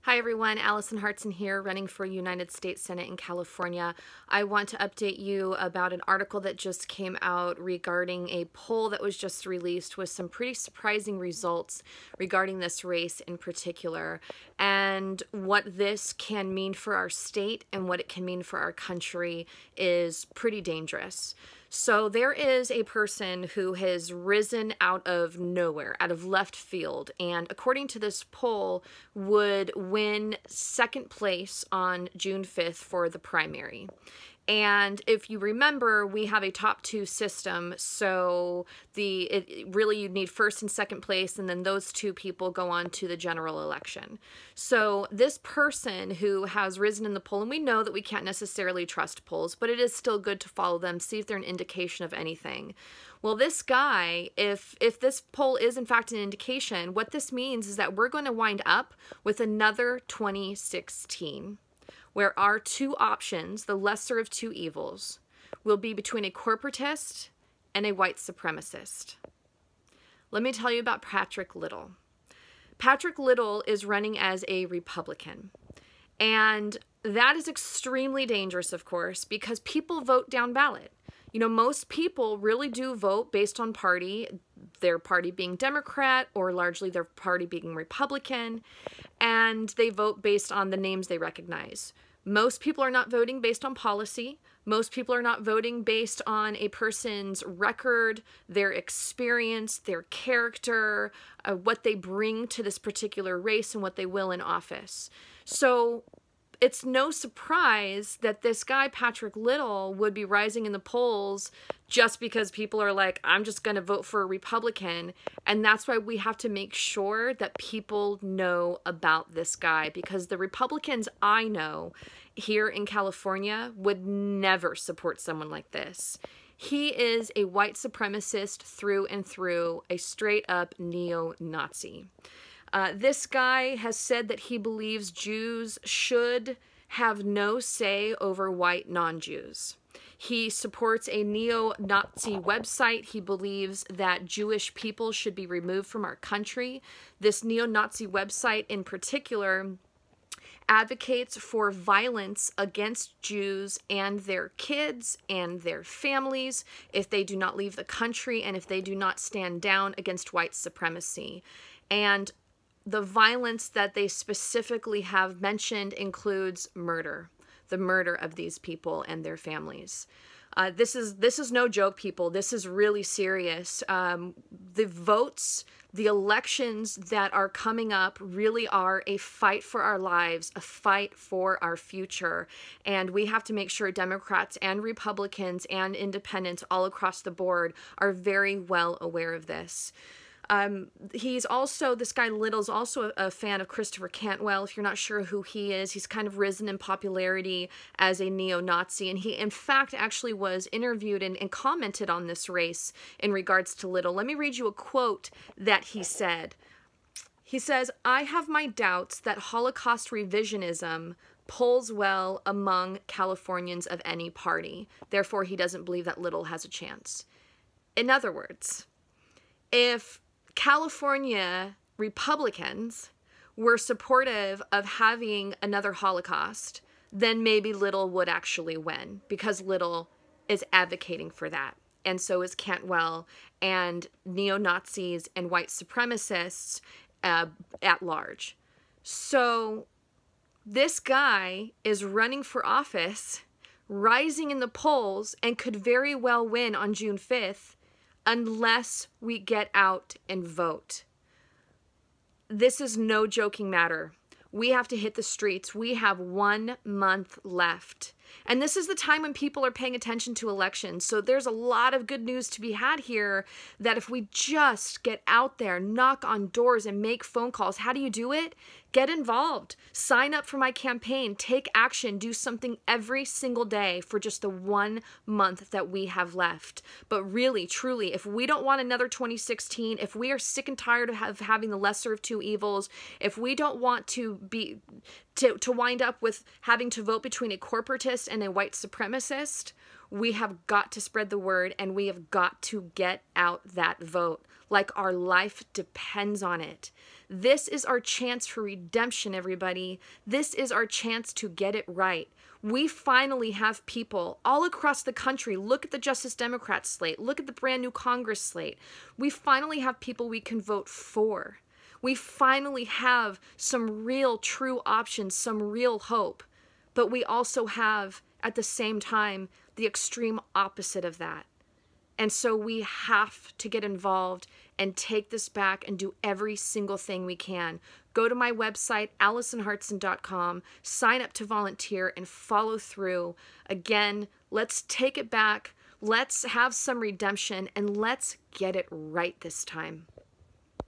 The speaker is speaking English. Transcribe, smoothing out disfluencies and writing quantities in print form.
Hi everyone, Allison Hartson here, running for United States Senate in California. I want to update you about an article that just came out regarding a poll that was just released with some pretty surprising results regarding this race in particular, and what this can mean for our state and what it can mean for our country is pretty dangerous. So there is a person who has risen out of nowhere, out of left field, and according to this poll would win second place on June 5th for the primary. And if you remember, we have a top two system, so really you need first and second place, and then those two people go on to the general election. So this person who has risen in the poll, and we know that we can't necessarily trust polls, but it is still good to follow them, see if they're an indication of anything. Well, this guy, if this poll is in fact an indication, what this means is that we're going to wind up with another 2016. Where our two options, the lesser of two evils, will be between a corporatist and a white supremacist. Let me tell you about Patrick Little. Patrick Little is running as a Republican. And that is extremely dangerous, of course, because people vote down ballot. You know, most people really do vote based on party, their party being Democrat or largely their party being Republican, and they vote based on the names they recognize. Most people are not voting based on policy. Most people are not voting based on a person's record, their experience, their character, what they bring to this particular race and what they will in office. So it's no surprise that this guy, Patrick Little, would be rising in the polls just because people are like, I'm just going to vote for a Republican. And that's why we have to make sure that people know about this guy, because the Republicans I know here in California would never support someone like this. He is a white supremacist through and through, a straight up neo-Nazi. This guy has said that he believes Jews should have no say over white non-Jews. He supports a neo-Nazi website. He believes that Jewish people should be removed from our country. This neo-Nazi website in particular advocates for violence against Jews and their kids and their families if they do not leave the country and if they do not stand down against white supremacy. And the violence that they specifically have mentioned includes murder, the murder of these people and their families. This is no joke, people. This is really serious. The votes, the elections that are coming up really are a fight for our lives, a fight for our future. And we have to make sure Democrats and Republicans and independents all across the board are very well aware of this. This guy Little's also a fan of Christopher Cantwell. If you're not sure who he is, he's kind of risen in popularity as a neo-Nazi, and he in fact actually was interviewed and commented on this race in regards to Little. Let me read you a quote that he said. He says, "I have my doubts that Holocaust revisionism polls well among Californians of any party. Therefore, he doesn't believe that Little has a chance." In other words, if California Republicans were supportive of having another Holocaust, then maybe Little would actually win, because Little is advocating for that. And so is Cantwell and neo-Nazis and white supremacists at large. So this guy is running for office, rising in the polls, and could very well win on June 5th, unless we get out and vote. This is no joking matter. We have to hit the streets. We have 1 month left. And this is the time when people are paying attention to elections. So there's a lot of good news to be had here, that if we just get out there, knock on doors and make phone calls. How do you do it? Get involved. Sign up for my campaign. Take action. Do something every single day for just the 1 month that we have left. But really, truly, if we don't want another 2016, if we are sick and tired of having the lesser of two evils, if we don't want to wind up with having to vote between a corporatist and a white supremacist, we have got to spread the word, and we have got to get out that vote like our life depends on it. This is our chance for redemption, everybody. This is our chance to get it right. We finally have people all across the country. Look at the Justice Democrat slate. Look at the brand new Congress slate. We finally have people we can vote for. We finally have some real, true options, some real hope. But we also have, at the same time, the extreme opposite of that. And so we have to get involved and take this back and do every single thing we can. Go to my website, AllisonHartson.com, sign up to volunteer, and follow through. Again, let's take it back. Let's have some redemption, and let's get it right this time.